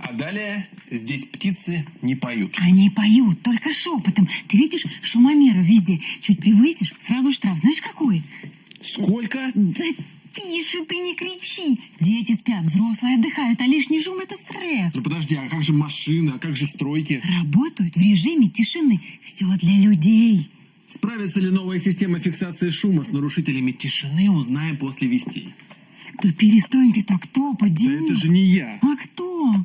А далее здесь птицы не поют. Они поют, только шепотом. Ты видишь, шумомеру везде. Чуть превысишь, сразу штраф. Знаешь, какой? Сколько? Да тише ты, не кричи. Дети спят, взрослые отдыхают, а лишний шум – это стресс. Ну подожди, а как же машины, а как же стройки? Работают в режиме тишины. Все для людей. Справится ли новая система фиксации шума с нарушителями тишины, узнаем после вестей. Да перестань ты так топать, Да Денис. это же не я. А кто?